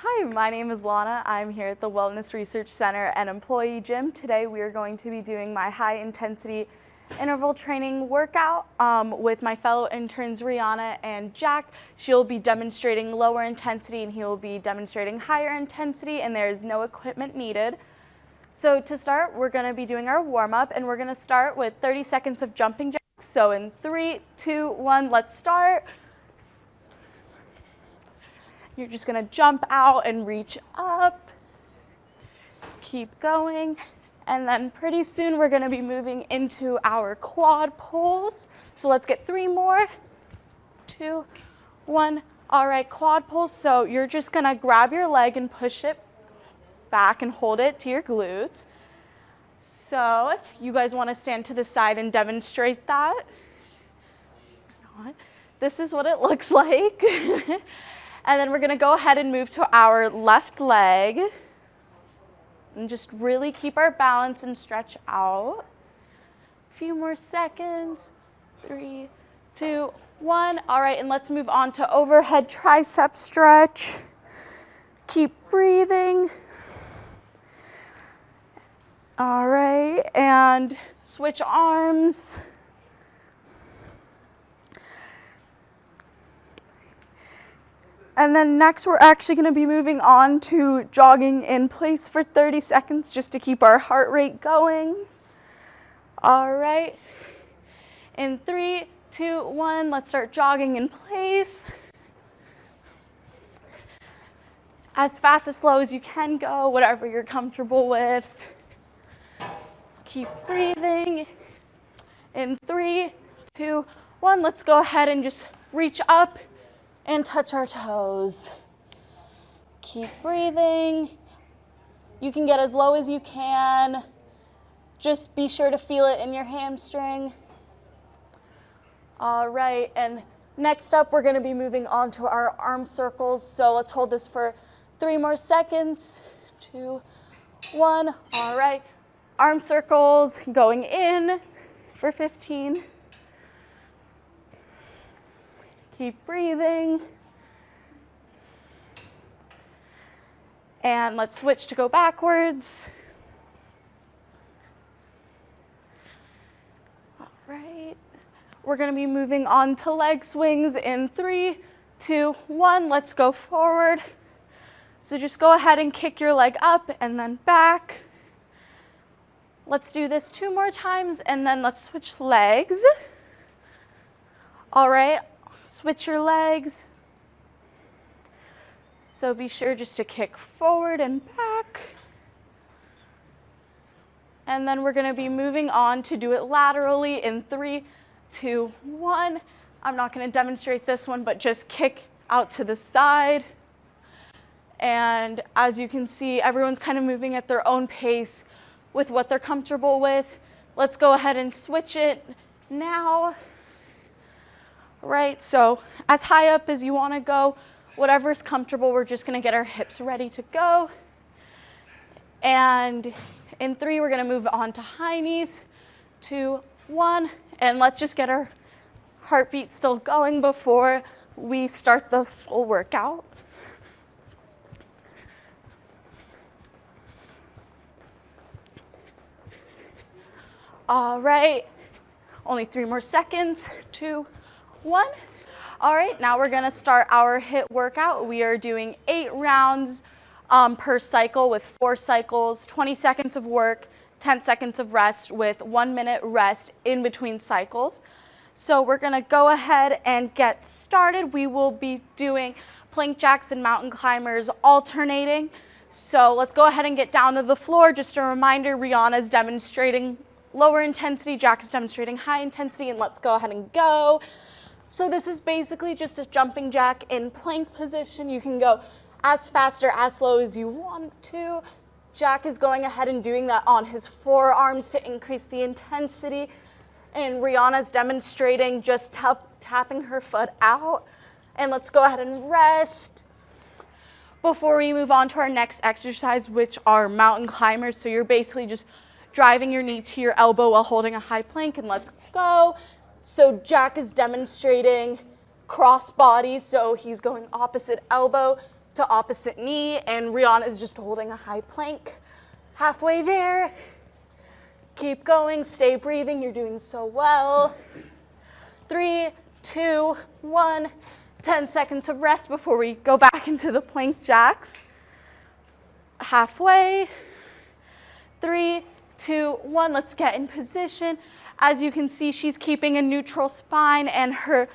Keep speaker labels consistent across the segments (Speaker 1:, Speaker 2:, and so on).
Speaker 1: Hi, my name is Lana. I'm here at the Wellness Research Center and Employee Gym. Today we are going to be doing my high intensity interval training workout with my fellow interns Rihanna and Jack. She'll be demonstrating lower intensity and he will be demonstrating higher intensity, and there is no equipment needed. So to start, we're going to be doing our warm-up, and we're going to start with 30 seconds of jumping jacks. So in 3, 2, 1, let's start. You're just going to jump out and reach up. Keep going. And then pretty soon we're going to be moving into our quad pulls. So let's get 3 more. 2, 1. All right, quad pulls. So you're just going to grab your leg and push it back and hold it to your glutes. So if you guys want to stand to the side and demonstrate that, this is what it looks like. And then we're going to go ahead and move to our left leg and just really keep our balance and stretch out. A few more seconds. 3, 2, 1. All right, and let's move on to overhead tricep stretch. Keep breathing. All right, and switch arms. And then next, we're actually going to be moving on to jogging in place for 30 seconds just to keep our heart rate going. All right. In 3, 2, 1, let's start jogging in place. As fast as slow as you can go, whatever you're comfortable with. Keep breathing. In 3, 2, 1, let's go ahead and just reach up and touch our toes. Keep breathing. You can get as low as you can. Just be sure to feel it in your hamstring. All right, and next up, we're gonna be moving on to our arm circles. So let's hold this for 3 more seconds. 2, 1, all right. Arm circles going in for 15. Keep breathing. And let's switch to go backwards. All right. We're going to be moving on to leg swings in 3, 2, 1. Let's go forward. So just go ahead and kick your leg up and then back. Let's do this 2 more times, and then let's switch legs. All right. Switch your legs. So be sure just to kick forward and back. And then we're going to be moving on to do it laterally in 3, 2, 1. I'm not going to demonstrate this one, but just kick out to the side. And as you can see, everyone's kind of moving at their own pace with what they're comfortable with. Let's go ahead and switch it now. Right, so as high up as you want to go, whatever's comfortable, we're just going to get our hips ready to go. And in 3, we're going to move on to high knees. 2, 1, and let's just get our heartbeat still going before we start the full workout. All right, only 3 more seconds. 2, 1. All right, now we're going to start our HIIT workout. We are doing 8 rounds per cycle with 4 cycles, 20 seconds of work, 10 seconds of rest with 1 minute rest in between cycles. So we're going to go ahead and get started. We will be doing plank jacks and mountain climbers alternating. So let's go ahead and get down to the floor. Just a reminder, Rihanna is demonstrating lower intensity, Jack is demonstrating high intensity, and let's go ahead and go. So this is basically just a jumping jack in plank position. You can go as fast or as slow as you want to. Jack is going ahead and doing that on his forearms to increase the intensity. And Rihanna's demonstrating just tapping her foot out. And let's go ahead and rest before we move on to our next exercise, which are mountain climbers. So you're basically just driving your knee to your elbow while holding a high plank, and let's go. So Jack is demonstrating cross body, so he's going opposite elbow to opposite knee, and Rihanna is just holding a high plank. Halfway there. Keep going, stay breathing, you're doing so well. 3, 2, 1, 10 seconds of rest before we go back into the plank jacks. Halfway. 3, 2, 1, let's get in position. As you can see, she's keeping a neutral spine and her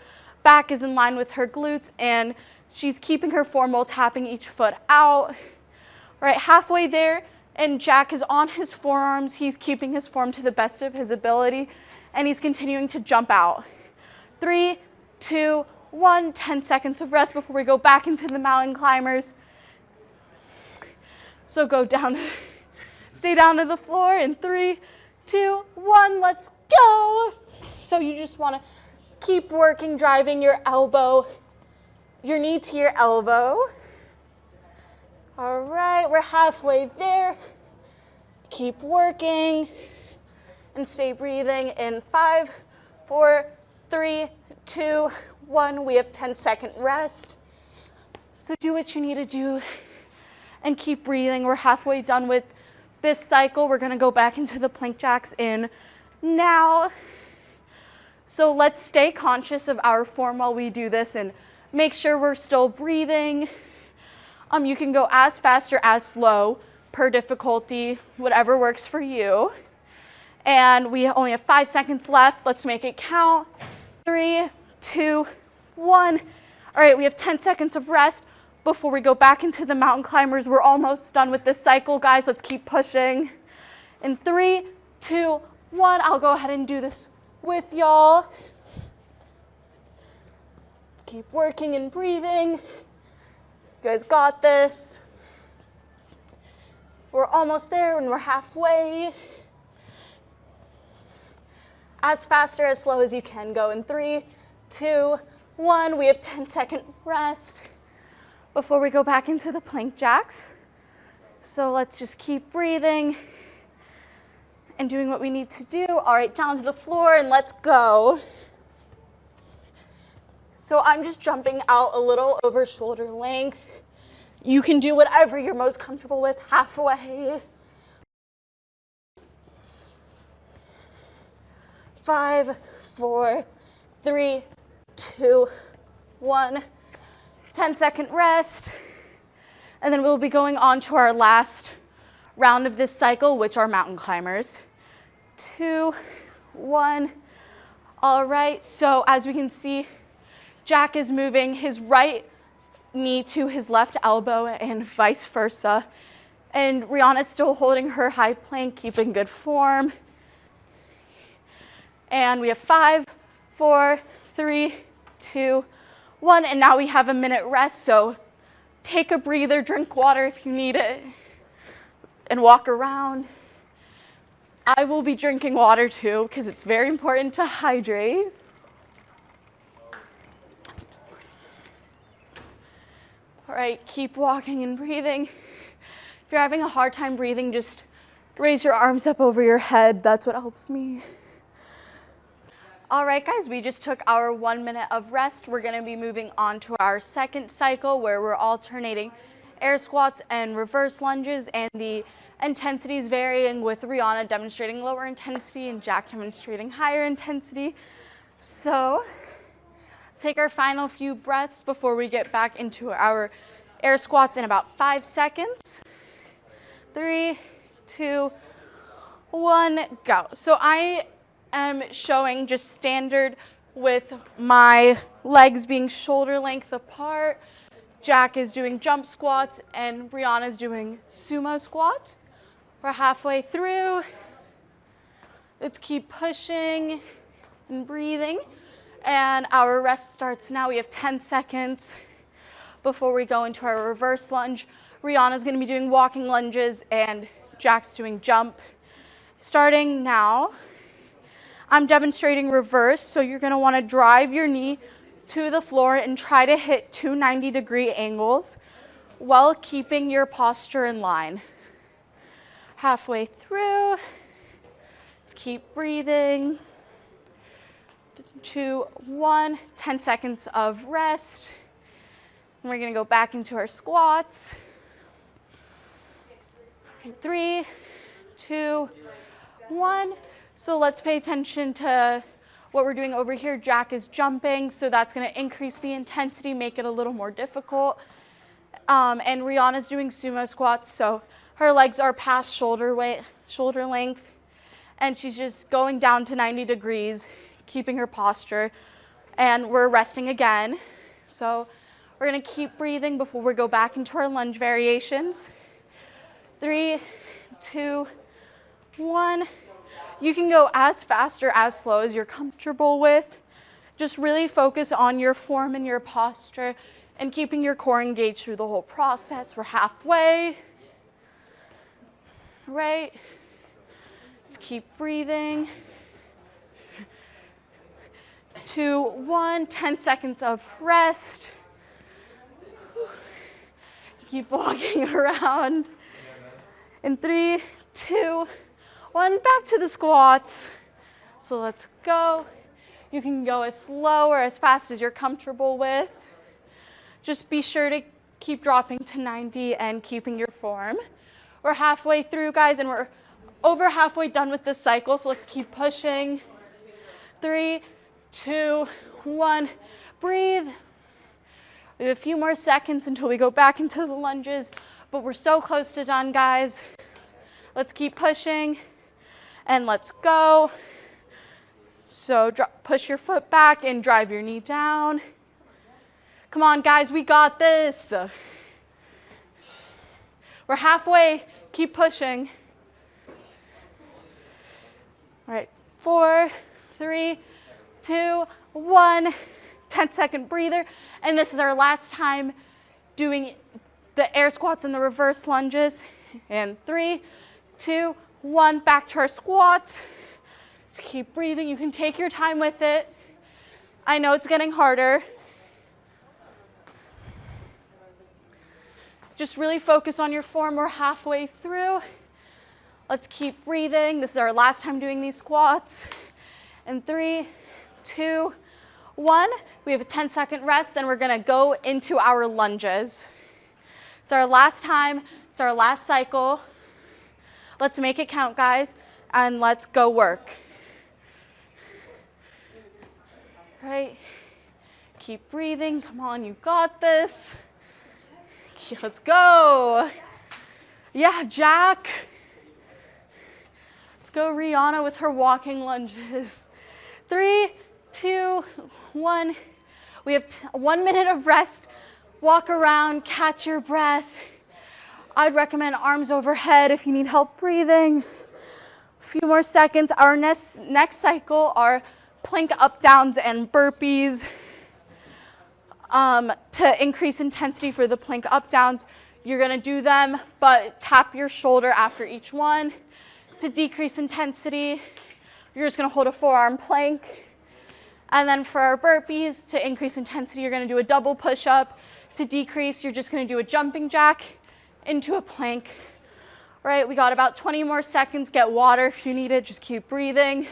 Speaker 1: back is in line with her glutes, and she's keeping her form while tapping each foot out. All right, halfway there, and Jack is on his forearms. He's keeping his form to the best of his ability, and he's continuing to jump out. 3, 2, 1, 10 seconds of rest before we go back into the mountain climbers. So go down, stay down to the floor in 3, 2, 1, let's go. So you just want to keep working, driving your elbow, your knee to your elbow. All right, we're halfway there. Keep working and stay breathing in 5, 4, 3, 2, 1. We have 10-second rest. So do what you need to do and keep breathing. We're halfway done with this cycle. We're gonna go back into the plank jacks in now. So let's stay conscious of our form while we do this and make sure we're still breathing. You can go as fast or as slow per difficulty, whatever works for you. And we only have 5 seconds left. Let's make it count. 3, 2, 1. All right, we have 10 seconds of rest before we go back into the mountain climbers. We're almost done with this cycle, guys. Let's keep pushing. In 3, 2, 1, I'll go ahead and do this with y'all. Let's keep working and breathing. You guys got this. We're almost there and we're halfway. As fast or as slow as you can go in 3, 2, 1. We have 10-second rest before we go back into the plank jacks. So let's just keep breathing and doing what we need to do. All right, down to the floor and let's go. So I'm just jumping out a little over shoulder length. You can do whatever you're most comfortable with halfway. 5, 4, 3, 2, 1. 10-second rest. And then we'll be going on to our last round of this cycle, which are mountain climbers. 2, 1. All right, so as we can see, Jack is moving his right knee to his left elbow and vice versa. And Rihanna's still holding her high plank, keeping good form. And we have 5, 4, 3, 2, 1. And now we have a minute rest, so take a breather, drink water if you need it, and walk around. I will be drinking water too, because it's very important to hydrate. All right, keep walking and breathing. If you're having a hard time breathing, just raise your arms up over your head. That's what helps me. All right, guys, we just took our 1 minute of rest. We're gonna be moving on to our second cycle where we're alternating air squats and reverse lunges, and the intensity is varying with Rihanna demonstrating lower intensity and Jack demonstrating higher intensity. So take our final few breaths before we get back into our air squats in about 5 seconds. 3, 2, 1, go. So I am showing just standard with my legs being shoulder length apart. Jack is doing jump squats and Rihanna's doing sumo squats. We're halfway through. Let's keep pushing and breathing. And our rest starts now. We have 10 seconds before we go into our reverse lunge. Rihanna's gonna be doing walking lunges and Jack's doing jump. Starting now, I'm demonstrating reverse, so you're gonna wanna drive your knee to the floor and try to hit 2 90-degree angles while keeping your posture in line. Halfway through, let's keep breathing. 2, 1, 10 seconds of rest. And we're gonna go back into our squats. 3, 2, 1. So let's pay attention to what we're doing over here. Jack is jumping, so that's gonna increase the intensity, make it a little more difficult. And Rihanna's doing sumo squats, so her legs are past shoulder length, and she's just going down to 90 degrees, keeping her posture, and we're resting again. So we're gonna keep breathing before we go back into our lunge variations. 3, 2, 1. You can go as fast or as slow as you're comfortable with. Just really focus on your form and your posture and keeping your core engaged through the whole process. We're halfway. Right. Let's keep breathing. 2, 1, 10 seconds of rest. Keep walking around. In 3, 2, 1, back to the squats. So let's go. You can go as slow or as fast as you're comfortable with. Just be sure to keep dropping to 90 and keeping your form. We're halfway through, guys, and we're over halfway done with this cycle, so let's keep pushing. 3, 2, 1, breathe. We have a few more seconds until we go back into the lunges, but we're so close to done, guys. Let's keep pushing, and let's go. So push your foot back and drive your knee down. Come on, guys, we got this. We're halfway, keep pushing. All right, 4, 3, 2, 1, 10-second breather. And this is our last time doing the air squats and the reverse lunges. And 3, 2, 1, back to our squats. Let's keep breathing. You can take your time with it. I know it's getting harder. Just really focus on your form. We're halfway through. Let's keep breathing. This is our last time doing these squats. And 3, 2, 1. We have a 10-second rest, then we're gonna go into our lunges. It's our last time, it's our last cycle. Let's make it count, guys, and let's go work. Right, keep breathing, come on, you got this. Let's go. Yeah, Jack. Let's go Rihanna with her walking lunges. 3, 2, 1. We have 1 minute of rest. Walk around, catch your breath. I'd recommend arms overhead if you need help breathing. A few more seconds. Our next cycle are plank up downs and burpees. To increase intensity for the plank up downs, you're gonna do them, but tap your shoulder after each one. To decrease intensity, you're just gonna hold a forearm plank. And then for our burpees, to increase intensity, you're gonna do a double push-up. To decrease, you're just gonna do a jumping jack into a plank. Right, we got about 20 more seconds. Get water if you need it, just keep breathing.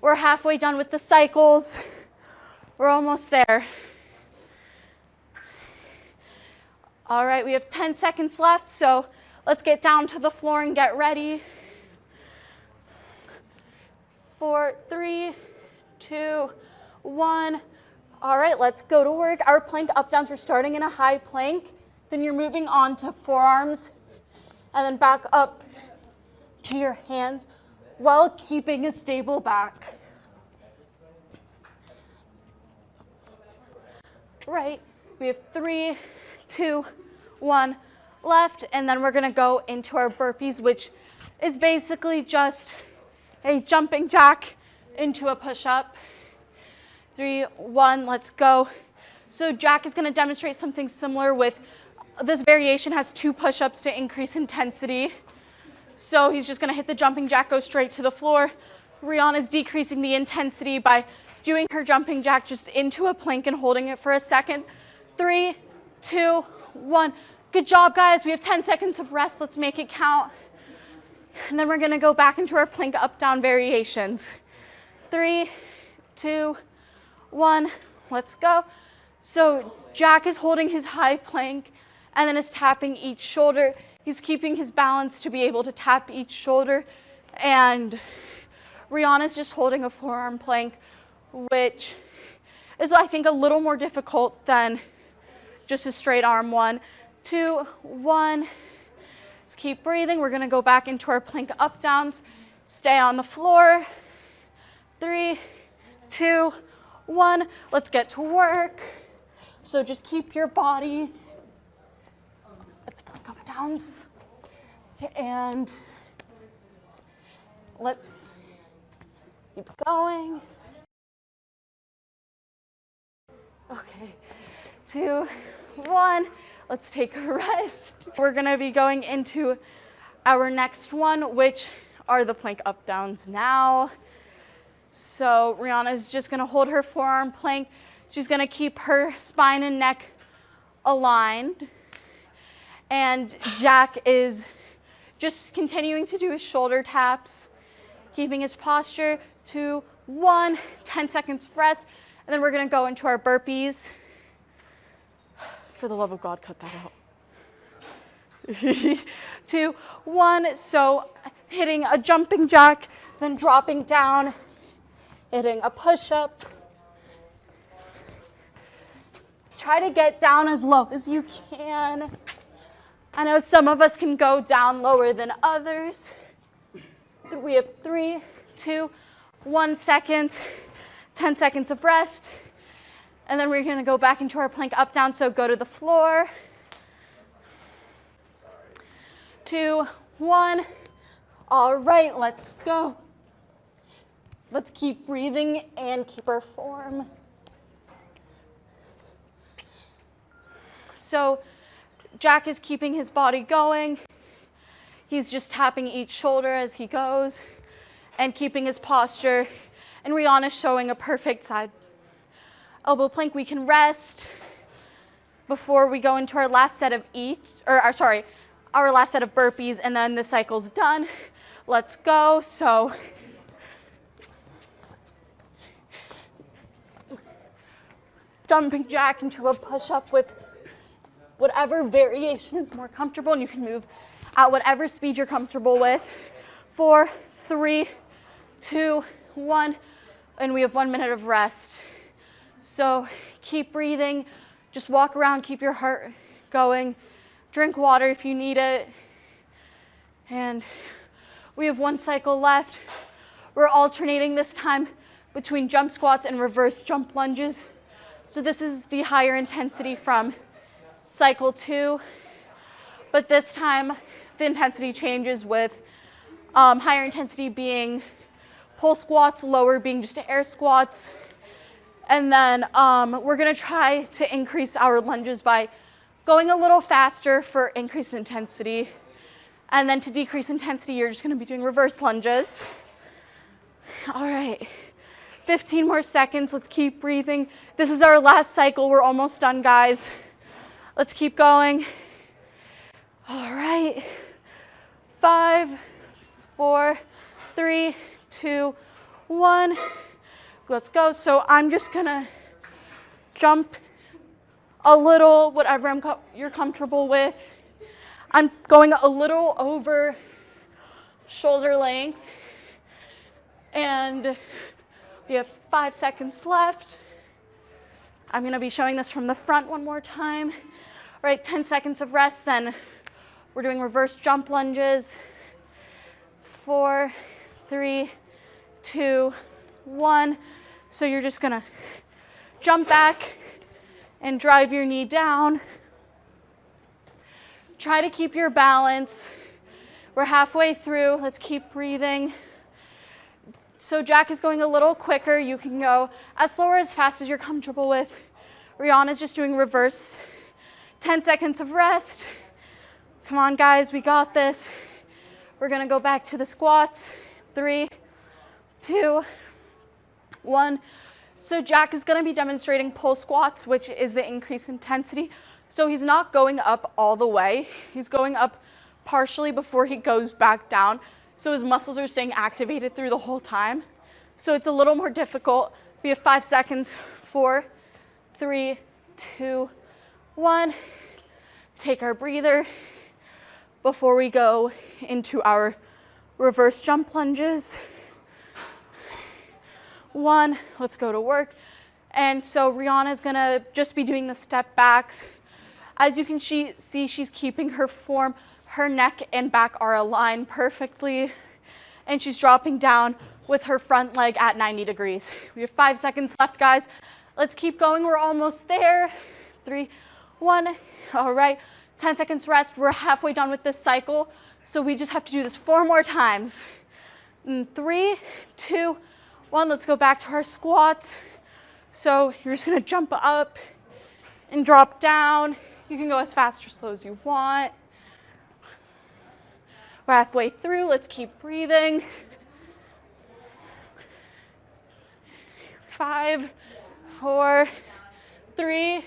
Speaker 1: We're halfway done with the cycles. We're almost there. All right, we have 10 seconds left, so let's get down to the floor and get ready. 4, 3, 2, 1. All right, let's go to work. Our plank up downs, we're starting in a high plank. Then you're moving on to forearms and then back up to your hands while keeping a stable back. Right, we have 3, 2, 1 left, and then we're gonna go into our burpees, which is basically just a jumping jack into a push-up. 3, 1, let's go. So Jack is gonna demonstrate something similar with, this variation has 2 push-ups to increase intensity. So he's just gonna hit the jumping jack, go straight to the floor. Rihanna's decreasing the intensity by doing her jumping jack just into a plank and holding it for a second. 3, 2, 1. Good job, guys. We have 10 seconds of rest. Let's make it count. And then we're gonna go back into our plank up down variations. 3, 2, 1, let's go. So Jack is holding his high plank and then is tapping each shoulder. He's keeping his balance to be able to tap each shoulder. And Rihanna's just holding a forearm plank, which is, I think, a little more difficult than just a straight arm. 1, 2, 1. Let's keep breathing. We're gonna go back into our plank up downs. Stay on the floor. 3, 2, 1. Let's get to work. So just keep your body. Let's plank up downs. And let's keep going. Okay, 2, 1. Let's take a rest. We're gonna be going into our next one, which are the plank up downs now. So Rihanna's just gonna hold her forearm plank. She's gonna keep her spine and neck aligned. And Jack is just continuing to do his shoulder taps, keeping his posture. 2, 1, 10 seconds rest. And then we're gonna go into our burpees. For the love of God, cut that out. 2, 1, so hitting a jumping jack, then dropping down, hitting a push-up. Try to get down as low as you can. I know some of us can go down lower than others. We have 3, 2, 1 second, 10 seconds of rest. And then we're gonna go back into our plank up down, so go to the floor. 2, 1. All right, let's go. Let's keep breathing and keep our form. So Jack is keeping his body going. He's just tapping each shoulder as he goes and keeping his posture. And Rihanna's showing a perfect side elbow plank. We can rest before we go into our last set of our last set of burpees, and then the cycle's done. Let's go. So jumping jack into a push-up with whatever variation is more comfortable, and you can move at whatever speed you're comfortable with. 4, 3, 2, 1, and we have 1 minute of rest. So keep breathing, just walk around, keep your heart going, drink water if you need it. And we have 1 cycle left. We're alternating this time between jump squats and reverse jump lunges. So this is the higher intensity from cycle 2, but this time the intensity changes with higher intensity being pull squats, lower being just air squats. And then we're gonna try to increase our lunges by going a little faster for increased intensity. And then to decrease intensity, you're just gonna be doing reverse lunges. All right, 15 more seconds, let's keep breathing. This is our last cycle, we're almost done, guys. Let's keep going. All right, 5, 4, 3, 2, 1. Let's go. So I'm just gonna jump a little, whatever you're comfortable with. I'm going a little over shoulder length. And we have 5 seconds left. I'm gonna be showing this from the front one more time. All right, 10 seconds of rest, then we're doing reverse jump lunges. 4, 3, 2, 1. So you're just gonna jump back and drive your knee down. Try to keep your balance. We're halfway through, let's keep breathing. So Jack is going a little quicker. You can go as slow or as fast as you're comfortable with. Rihanna's just doing reverse. 10 seconds of rest. Come on, guys, we got this. We're gonna go back to the squats. 3, 2, 1. So Jack is gonna be demonstrating pull squats, which is the increased intensity. So he's not going up all the way. He's going up partially before he goes back down. So his muscles are staying activated through the whole time. So it's a little more difficult. We have 5 seconds. 4, 3, 2, 1. Take our breather before we go into our reverse jump lunges. 1, let's go to work. And so Rihanna's gonna just be doing the step backs. As you can see, she's keeping her form. Her neck and back are aligned perfectly. And she's dropping down with her front leg at 90 degrees. We have 5 seconds left, guys. Let's keep going, we're almost there. 3, 1, all right. 10 seconds rest, we're halfway done with this cycle. So we just have to do this 4 more times. 3, 2, 1, let's go back to our squats. So you're just gonna jump up and drop down. You can go as fast or slow as you want. We're halfway through, let's keep breathing. 5, 4, 3,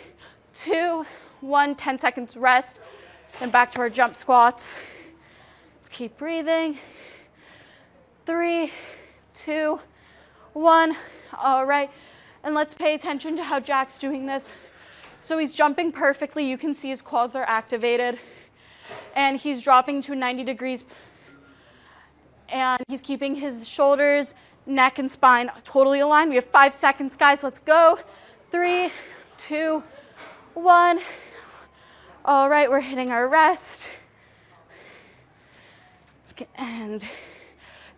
Speaker 1: 2, 1, 10 seconds rest. Then back to our jump squats. Let's keep breathing. 3, 2, 1, all right. And let's pay attention to how Jack's doing this. So he's jumping perfectly. You can see his quads are activated. And he's dropping to 90 degrees. And he's keeping his shoulders, neck, and spine totally aligned. We have 5 seconds, guys. Let's go. 3, 2, 1. All right, we're hitting our rest. And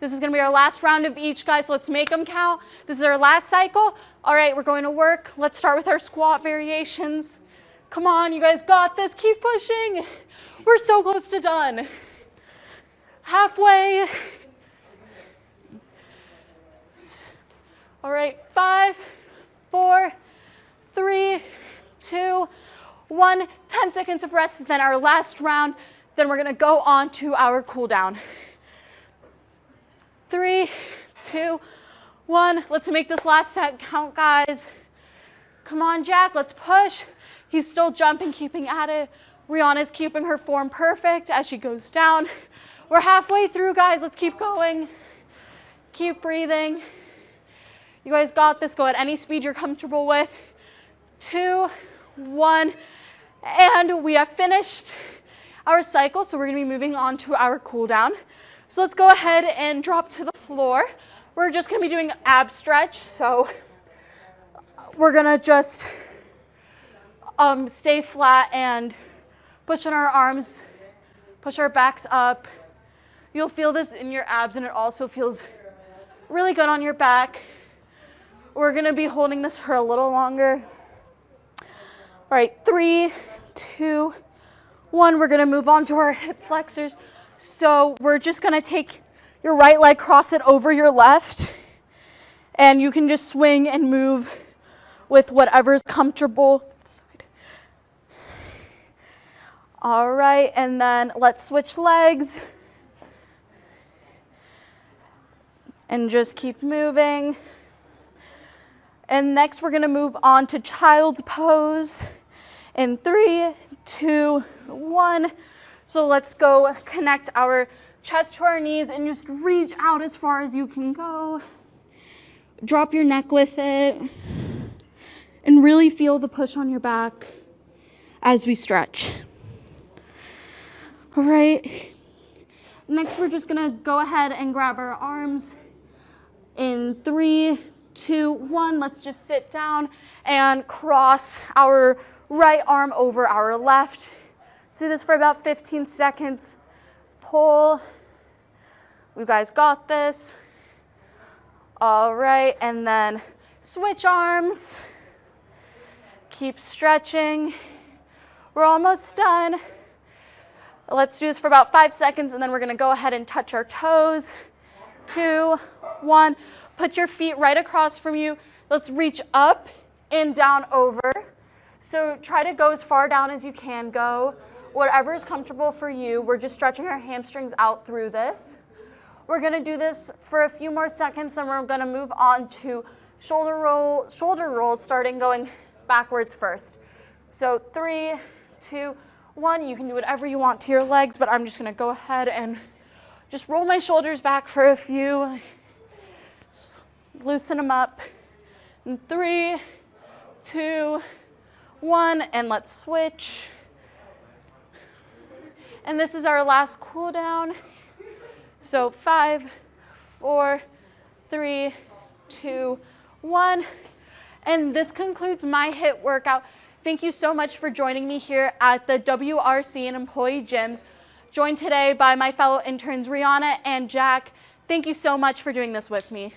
Speaker 1: this is gonna be our last round of each, guys. So let's make them count. This is our last cycle. All right, we're going to work. Let's start with our squat variations. Come on, you guys got this. Keep pushing. We're so close to done. Halfway. All right, 5, 4, 3, 2, 1. 10 seconds of rest, then our last round. Then we're gonna go on to our cool down. 3, 2, 1. Let's make this last set count, guys. Come on, Jack, let's push. He's still jumping, keeping at it. Rihanna's keeping her form perfect as she goes down. We're halfway through, guys. Let's keep going. Keep breathing. You guys got this. Go at any speed you're comfortable with. 2, 1. And we have finished our cycle, so we're gonna be moving on to our cool down. So let's go ahead and drop to the floor. We're just gonna be doing ab stretch, so we're gonna just stay flat and push in our arms, push our backs up. You'll feel this in your abs, and it also feels really good on your back. We're gonna be holding this for a little longer. All right, 3, 2, 1. We're gonna move on to our hip flexors. So we're just gonna take your right leg, cross it over your left, and you can just swing and move with whatever's comfortable. All right, and then let's switch legs. And just keep moving. And next we're gonna move on to child's pose in 3, 2, 1. So let's go connect our chest to our knees and just reach out as far as you can go. Drop your neck with it and really feel the push on your back as we stretch. All right. Next, we're just gonna go ahead and grab our arms in 3, 2, 1. Let's just sit down and cross our right arm over our left. Do this for about 15 seconds. Pull. You guys got this. All right, and then switch arms. Keep stretching. We're almost done. Let's do this for about 5 seconds, and then we're gonna go ahead and touch our toes. 2, 1. Put your feet right across from you. Let's reach up and down over. So try to go as far down as you can go. Whatever is comfortable for you. We're just stretching our hamstrings out through this. We're gonna do this for a few more seconds, then we're gonna move on to shoulder rolls, starting going backwards first. So 3, 2, 1. You can do whatever you want to your legs, but I'm just gonna go ahead and just roll my shoulders back for a few. Just loosen them up. And 3, 2, 1, and let's switch. And this is our last cool down. So 5, 4, 3, 2, 1. And this concludes my HIIT workout. Thank you so much for joining me here at the WRC and Employee Gyms, joined today by my fellow interns Rihanna and Jack. Thank you so much for doing this with me.